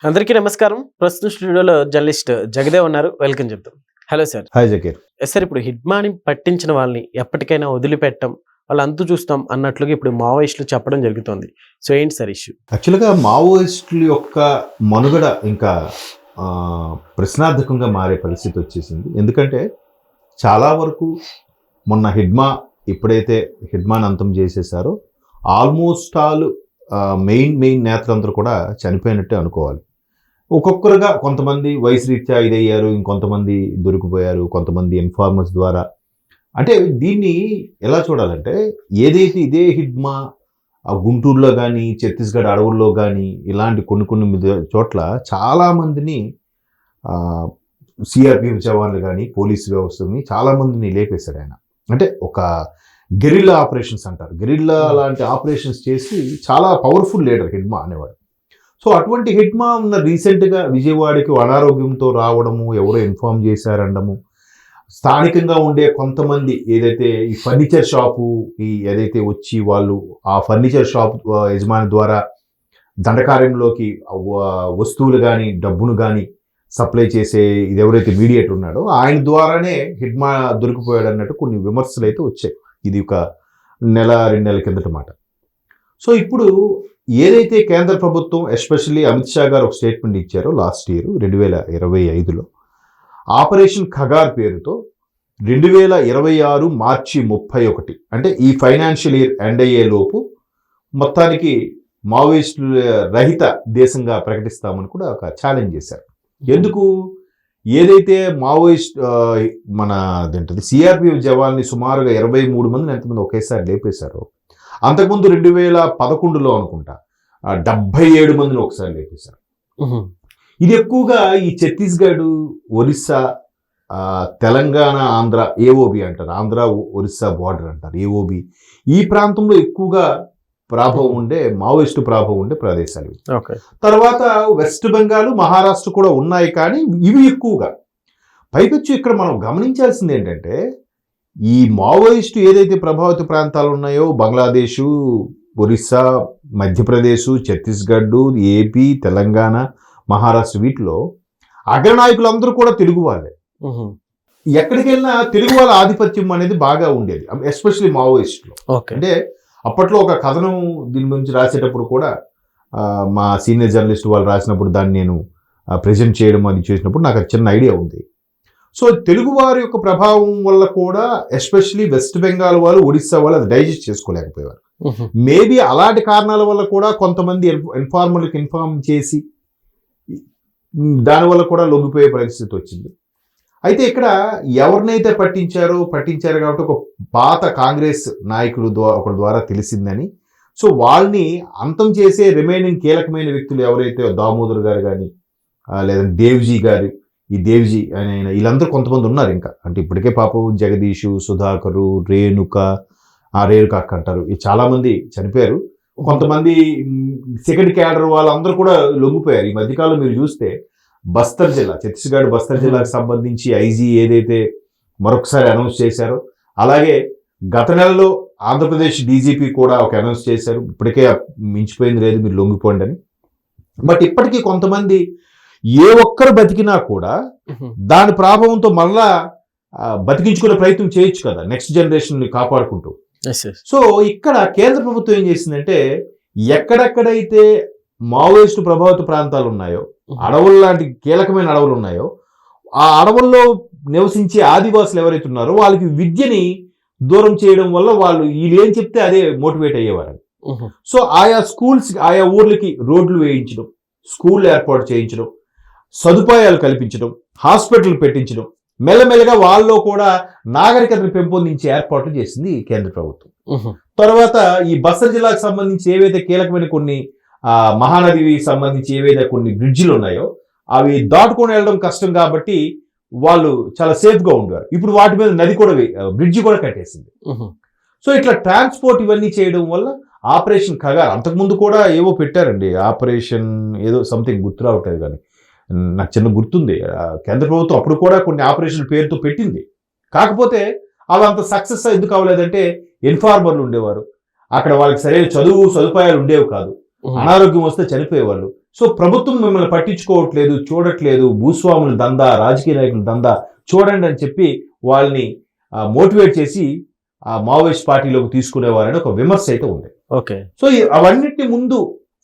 అందరికీ నమస్కారం. ప్రస్తుతం స్టూడియోలో జర్నలిస్ట్ జగదేవ్ ఉన్నారు. వెల్కమ్ చెప్తాం. Hello sir. Hi Zakir. Sir, ఇప్పుడు హిడ్మాని పట్టించిన వాళ్ళని ఎప్పటికైనా వదిలిపెట్టం, వాళ్ళు అంతు చూస్తాం అన్నట్లుగా ఇప్పుడు మావోయిస్టులు చెప్పడం జరుగుతుంది. సో ఏంటి సార్ ఇష్యూ? యాక్చువల్గా మావోయిస్టుల యొక్క మనుగడ ఇంకా ప్రశ్నార్థకంగా మారే పరిస్థితి వచ్చేసింది. ఎందుకంటే చాలా వరకు మొన్న ఎప్పుడైతే హిడ్మాన్ అంతం చేసేసారో ఆల్మోస్ట్ ఆల్ మెయిన్ నేతలందరూ కూడా చనిపోయినట్టే అనుకోవాలి. ఒక్కొక్కరుగా కొంతమంది వయసు రీత్యా ఇదయ్యారు, ఇంకొంతమంది దొరికిపోయారు, కొంతమంది ఇన్ఫార్మర్స్ ద్వారా. అంటే దీన్ని ఎలా చూడాలంటే ఏదైతే ఇదే హిడ్మా గుంటూరులో కానీ ఛత్తీస్గఢ్ అడవుల్లో కానీ ఇలాంటి కొన్ని చోట్ల చాలామందిని సిఆర్పిఎఫ్ జవాన్లు కానీ పోలీసు వ్యవస్థని చాలామందిని లేపేశాడు ఆయన. అంటే ఒక గెరిల్లా ఆపరేషన్స్ అంటారు, గెరిల్లా లాంటి ఆపరేషన్స్ చేసి చాలా పవర్ఫుల్ లీడర్ హిడ్మా అనేవాడు. సో అటువంటి హిడ్మా ఉన్న రీసెంట్గా విజయవాడకి అనారోగ్యంతో రావడము, ఎవరో ఇన్ఫార్మ్ చేశారనడము, స్థానికంగా ఉండే కొంతమంది ఏదైతే ఈ ఫర్నిచర్ షాపు ఏదైతే వచ్చి వాళ్ళు ఆ ఫర్నిచర్ షాప్ యజమాని ద్వారా దండకార్యంలోకి వస్తువులు కానీ డబ్బును కానీ సప్లై చేసే ఇది ఎవరైతే మీడియేటర్ ఉన్నాడో ఆయన ద్వారానే హిడ్మా దొరికిపోయాడు అన్నట్టు కొన్ని విమర్శలు అయితే వచ్చాయి. ఇది ఒక నెల 2 నెలల కిందట మాట. సో ఇప్పుడు ఏదైతే కేంద్ర ప్రభుత్వం ఎస్పెషల్లీ అమిత్ షా గారు ఒక స్టేట్మెంట్ ఇచ్చారో లాస్ట్ ఇయర్ 2025లో ఆపరేషన్ ఖగార్ పేరుతో 2026 మార్చి 31 అంటే ఈ ఫైనాన్షియల్ ఇయర్ ఎండ్ అయ్యే లోపు మొత్తానికి మావోయిస్టుల రహిత దేశంగా ప్రకటిస్తామని కూడా ఒక ఛాలెంజ్ చేశారు. ఎందుకు? ఏదైతే మావోయిస్ట్ మన అదేంటది సిఆర్పిఎఫ్ జవాన్ని సుమారుగా 23 మందిని ఎంతమంది ఒకేసారి లేపేశారో, అంతకుముందు 2011లో అనుకుంటా 77 మందిని ఒకసారి లేపేశారు. ఇది ఎక్కువగా ఈ ఛత్తీస్గఢ్, ఒరిస్సా, తెలంగాణ, ఆంధ్ర ఏఓబి అంటారు, ఆంధ్ర ఒరిస్సా బార్డర్ అంటారు ఏఓబి, ఈ ప్రాంతంలో ఎక్కువగా ప్రభావం ఉండే మావోయిస్టు ప్రభావం ఉండే ప్రదేశాలు. తర్వాత వెస్ట్ బెంగాల్, మహారాష్ట్ర కూడా ఉన్నాయి, కానీ ఇవి ఎక్కువగా. పైకొచ్చి ఇక్కడ మనం గమనించాల్సింది ఏంటంటే ఈ మావోయిస్టు ఏదైతే ప్రభావిత ప్రాంతాలు ఉన్నాయో బంగ్లాదేశు, ఒరిస్సా, మధ్యప్రదేశ్, ఛత్తీస్గఢ్, ఏపీ, తెలంగాణ, మహారాష్ట్ర, వీటిలో అగ్రనాయకులందరూ కూడా తెలుగు వాళ్ళే. ఎక్కడికి వెళ్ళినా తెలుగు వాళ్ళ ఆధిపత్యం అనేది బాగా ఉండేది, ఎస్పెషల్లీ మావోయిస్టులో. అంటే అప్పట్లో ఒక కథనం దీని గురించి రాసేటప్పుడు కూడా మా సీనియర్ జర్నలిస్ట్ వాళ్ళు రాసినప్పుడు దాన్ని నేను ప్రజెంట్ చేయడం అది చేసినప్పుడు నాకు చిన్న ఐడియా ఉంది. సో తెలుగు వారి యొక్క ప్రభావం వల్ల కూడా ఎస్పెషల్లీ వెస్ట్ బెంగాల్ వాళ్ళు, ఒడిస్సా వాళ్ళు అది డైజెస్ట్ చేసుకోలేకపోయేవారు. మేబీ అలాంటి కారణాల వల్ల కూడా కొంతమంది ఇన్ఫార్మర్లకు ఇన్ఫార్మ్ చేసి దానివల్ల కూడా లొంగిపోయే పరిస్థితి వచ్చింది. అయితే ఇక్కడ ఎవరినైతే పట్టించారు కాబట్టి ఒక పాత కాంగ్రెస్ నాయకుడు ఒకరి ద్వారా తెలిసిందని, సో వాళ్ళని అంతం చేసే రిమైనింగ్ కీలకమైన వ్యక్తులు ఎవరైతే దామోదర్ గారు కానీ లేదా దేవ్జీ గారు, ఈ దేవ్జీ ఆయన వీళ్ళందరూ కొంతమంది ఉన్నారు ఇంకా. అంటే ఇప్పటికే పాపం జగదీషు, సుధాకరు, రేణుక అక్క అంటారు, ఈ చాలామంది చనిపోయారు. కొంతమంది సెకండ్ క్యాడర్ వాళ్ళందరూ కూడా లొంగిపోయారు. ఈ మధ్యకాలంలో మీరు చూస్తే బస్తర్ జిల్లా, ఛత్తీస్గఢ్ బస్తర్ జిల్లాకు సంబంధించి ఐజీ ఏదైతే మరొకసారి అనౌన్స్ చేశారో, అలాగే గత నెలలో ఆంధ్రప్రదేశ్ డీజీపీ కూడా ఒక అనౌన్స్ చేశారు, ఇప్పటికే మించిపోయింది లేదు మీరు లొంగిపోండి అని. బట్ ఇప్పటికీ కొంతమంది ఏ ఒక్కరు బతికినా కూడా దాని ప్రభావంతో మళ్ళా బతికించుకునే ప్రయత్నం చేయొచ్చు కదా, నెక్స్ట్ జనరేషన్ని కాపాడుకుంటూ. సో ఇక్కడ కేంద్ర ప్రభుత్వం ఏం చేసిందంటే ఎక్కడెక్కడైతే మావోయిస్టు ప్రభావిత ప్రాంతాలు ఉన్నాయో, అడవులు లాంటి కీలకమైన అడవులు ఉన్నాయో, ఆ అడవుల్లో నివసించే ఆదివాసులు ఎవరైతే ఉన్నారో వాళ్ళకి విద్యని దూరం చేయడం వల్ల వాళ్ళు వీళ్ళు ఏం చెప్తే అదే మోటివేట్ అయ్యేవారు. సో ఆయా స్కూల్స్, ఆయా ఊర్లకి రోడ్లు వేయించడం, స్కూళ్ళు ఏర్పాటు చేయించడం, సదుపాయాలు కల్పించడం, హాస్పిటల్ పెట్టించడం, మెల్లమెల్లగా వాళ్ళలో కూడా నాగరికతను పెంపొందించే ఏర్పాట్లు చేసింది కేంద్ర ప్రభుత్వం. తర్వాత ఈ బస్తర్ జిల్లాకు సంబంధించి ఏవైతే కీలకమైన కొన్ని మహానదికి సంబంధించి ఏవైతే కొన్ని బ్రిడ్జిలు ఉన్నాయో అవి దాటుకొని వెళ్ళడం కష్టం కాబట్టి వాళ్ళు చాలా సేఫ్గా ఉండేవారు. ఇప్పుడు వాటి మీద నది కూడా బ్రిడ్జి కూడా కట్టేసింది. సో ఇట్లా ట్రాన్స్పోర్ట్ ఇవన్నీ చేయడం వల్ల ఆపరేషన్ ఖగార్, అంతకుముందు కూడా ఏవో పెట్టారండి, ఆపరేషన్ ఏదో సంథింగ్ గుర్తు రావట్లేదు, కానీ నాకు చిన్న గుర్తుంది. కేంద్ర ప్రభుత్వం అప్పుడు కూడా కొన్ని ఆపరేషన్ పేరుతో పెట్టింది. కాకపోతే అవి అంత సక్సెస్ ఎందుకు అవ్వలేదంటే ఇన్ఫార్మర్లు ఉండేవారు, అక్కడ వాళ్ళకి సరైన చదువు సదుపాయాలు ఉండేవి కాదు. అనారోగ్యం వస్తే చనిపోయేవాళ్ళు. సో ప్రభుత్వం మిమ్మల్ని పట్టించుకోవట్లేదు, చూడట్లేదు, భూస్వాముల దందా, రాజకీయ నాయకుల దందా చూడండి అని చెప్పి వాళ్ళని మోటివేట్ చేసి ఆ మావోయిస్ట్ పార్టీలోకి తీసుకునేవారని ఒక విమర్శ అయితే ఉంది. ఓకే. సో అవన్నిటిని ముందు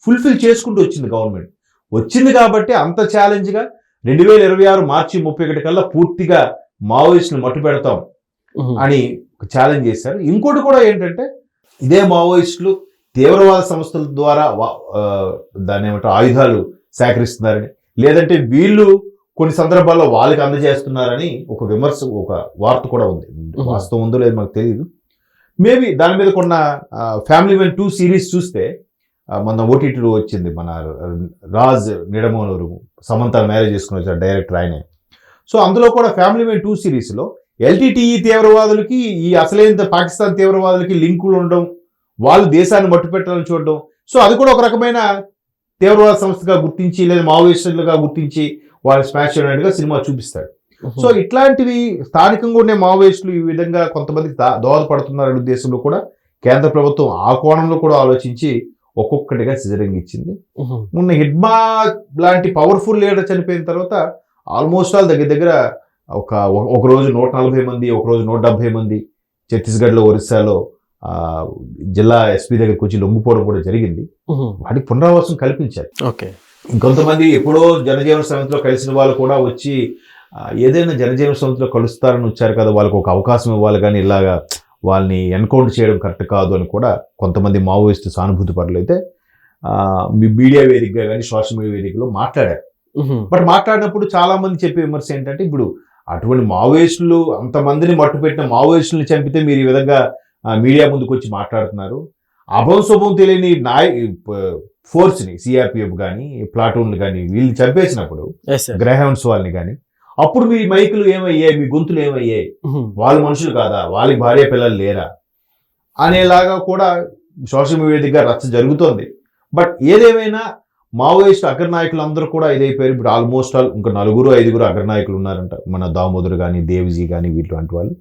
ఫుల్ఫిల్ చేసుకుంటూ వచ్చింది గవర్నమెంట్. వచ్చింది కాబట్టి అంత ఛాలెంజ్గా 2026 మార్చి 31 కల్లా పూర్తిగా మావోయిస్టులు మట్టు పెడతాం అని ఒక ఛాలెంజ్ చేశారు. ఇంకోటి కూడా ఏంటంటే ఇదే మావోయిస్టులు తీవ్రవాద సంస్థల ద్వారా దాన్ని ఏమంటారు ఆయుధాలు సేకరిస్తున్నారని, లేదంటే వీళ్ళు కొన్ని సందర్భాల్లో వాళ్ళకి అందజేస్తున్నారని ఒక విమర్శ, ఒక వార్త కూడా ఉంది. వాస్తవం ఉందో లేదో మనకు తెలియదు. మేబీ దాని మీద కొన్న ఫ్యామిలీ మ్యాన్ 2 సిరీస్ చూస్తే మన ఓటీటీలో వచ్చింది. మన రాజ్ నిడమోనూరు సమంత మ్యారేజ్ చేసుకుని వచ్చారు డైరెక్టర్ ఆయనే. సో అందులో కూడా ఫ్యామిలీ మ్యాన్ 2 సిరీస్లో ఎల్టీటీఈ తీవ్రవాదులకి ఈ అసలైన పాకిస్తాన్ తీవ్రవాదులకి లింకులు ఉండడం, వాళ్ళు దేశాన్ని మట్టు పెట్టాలని చూడడం, సో అది కూడా ఒక రకమైన తీవ్రవాద సంస్థగా గుర్తించి లేదా మావోయిస్టులుగా గుర్తించి వాళ్ళు స్మాష్ చేయడానికి సినిమా చూపిస్తాడు. సో ఇట్లాంటివి స్థానికంగా ఉండే మావోయిస్టులు ఈ విధంగా కొంతమందికి దోహదపడుతున్నారనే ఉద్దేశంలో కూడా కేంద్ర ప్రభుత్వం ఆ కోణంలో కూడా ఆలోచించి ఒక్కొక్కటిగా సిజరింగ్ ఇచ్చింది. మొన్న హిడ్మా లాంటి పవర్ఫుల్ లీడర్ చనిపోయిన తర్వాత ఆల్మోస్ట్ ఆల్ దగ్గర ఒక రోజు 140 మంది, ఒక రోజు 170 మంది ఛత్తీస్గఢ్లో, ఒరిస్సాలో జిల్లా ఎస్పీ దగ్గరకు వచ్చి లొంగిపోవడం కూడా జరిగింది. వాటికి పునరావాసం కల్పించారు. ఓకే. ఇంకొంతమంది ఎప్పుడో జనజీవన సమితిలో కలిసిన వాళ్ళు కూడా వచ్చి ఏదైనా జనజీవన సమితిలో కలుస్తారని వచ్చారు కదా, వాళ్ళకి ఒక అవకాశం ఇవ్వాలి, కానీ ఇలాగా వాళ్ళని ఎన్కౌంటర్ చేయడం కరెక్ట్ కాదు అని కూడా కొంతమంది మావోయిస్టు సానుభూతి పరులు అయితే మీడియా వేదికగా కానీ సోషల్ మీడియా వేదికలో మాట్లాడారు. బట్ మాట్లాడినప్పుడు చాలా మంది చెప్పే విమర్శ ఏంటంటే, ఇప్పుడు అటువంటి మావోయిస్టులు అంతమందిని మట్టుపెట్టిన మావోయిస్టులను చంపితే మీరు ఈ విధంగా మీడియా ముందుకు వచ్చి మాట్లాడుతున్నారు. అభంశుభం తెలియని ఫోర్స్ని, సిఆర్పిఎఫ్ కానీ ప్లాటూన్లు కానీ వీళ్ళు చంపేసినప్పుడు, గ్రేహౌండ్స్ వాళ్ళని కానీ, అప్పుడు మీ మైకులు ఏమయ్యాయి, మీ గొంతులు ఏమయ్యాయి, వాళ్ళు మనుషులు కాదా, వాళ్ళకి భార్య పిల్లలు లేరా అనేలాగా కూడా సోషల్ మీడియా దగ్గర రచ్చ జరుగుతోంది. బట్ ఏదేమైనా మావోయిస్ట్ అగ్రనాయకులు అందరూ కూడా ఇదైపోయారు. ఇప్పుడు ఆల్మోస్ట్ ఆల్ ఇంకా 4-5 అగ్రనాయకులు ఉన్నారంట, మన దామోదర్ కానీ దేవ్జీ కానీ వీళ్ళంటి వాళ్ళు.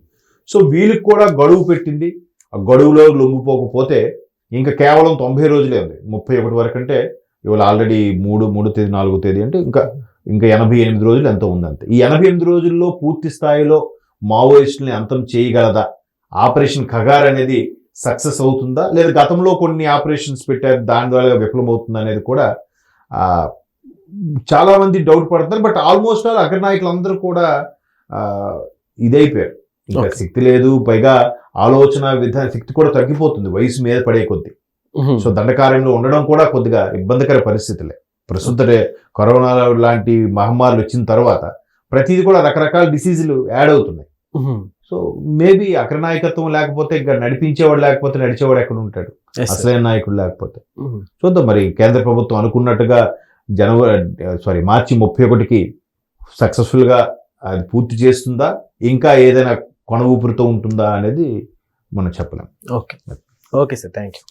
సో వీళ్ళకి కూడా గడువు పెట్టింది. ఆ గడువులో లొంగిపోకపోతే ఇంకా కేవలం 90 రోజులే ఉంది. 31 వరకు అంటే ఇవాళ ఆల్రెడీ 3 తేదీ 4 తేదీ అంటే ఇంకా 88 రోజులు ఎంతో ఉందంతే. ఈ 88 రోజుల్లో పూర్తి స్థాయిలో మావోయిస్టుల్ని అంతం చేయగలదా, ఆపరేషన్ ఖగార్ అనేది సక్సెస్ అవుతుందా, లేదా గతంలో కొన్ని ఆపరేషన్స్ పెట్టారు దాని ద్వారా విఫలమవుతుందా అనేది కూడా చాలా మంది డౌట్ పడుతున్నారు. బట్ ఆల్మోస్ట్ ఆల్ అగ్రనాయకులు అందరూ కూడా ఇదైపోయారు. ఇంకా శక్తి లేదు, పైగా ఆలోచన విధాన శక్తి కూడా తగ్గిపోతుంది వయసు మీద పడే కొద్ది. సో దండకార్యంలో ఉండడం కూడా కొద్దిగా ఇబ్బందికర పరిస్థితులే. ప్రస్తుత కరోనా లాంటి మహమ్మారులు వచ్చిన తర్వాత ప్రతిదీ కూడా రకరకాల డిసీజులు యాడ్ అవుతున్నాయి. సో మేబీ అగ్రనాయకత్వం లేకపోతే ఇంకా నడిపించేవాడు లేకపోతే నడిచేవాడు ఎక్కడ ఉంటాడు, అసలైన నాయకుడు లేకపోతే. చూద్దాం మరి కేంద్ర ప్రభుత్వం అనుకున్నట్టుగా మార్చి 31కి సక్సెస్ఫుల్గా అది పూర్తి చేస్తుందా, ఇంకా ఏదైనా కొన ఊపిరితో ఉంటుందా అనేది మనం చెప్పలేం. Okay sir, thank you.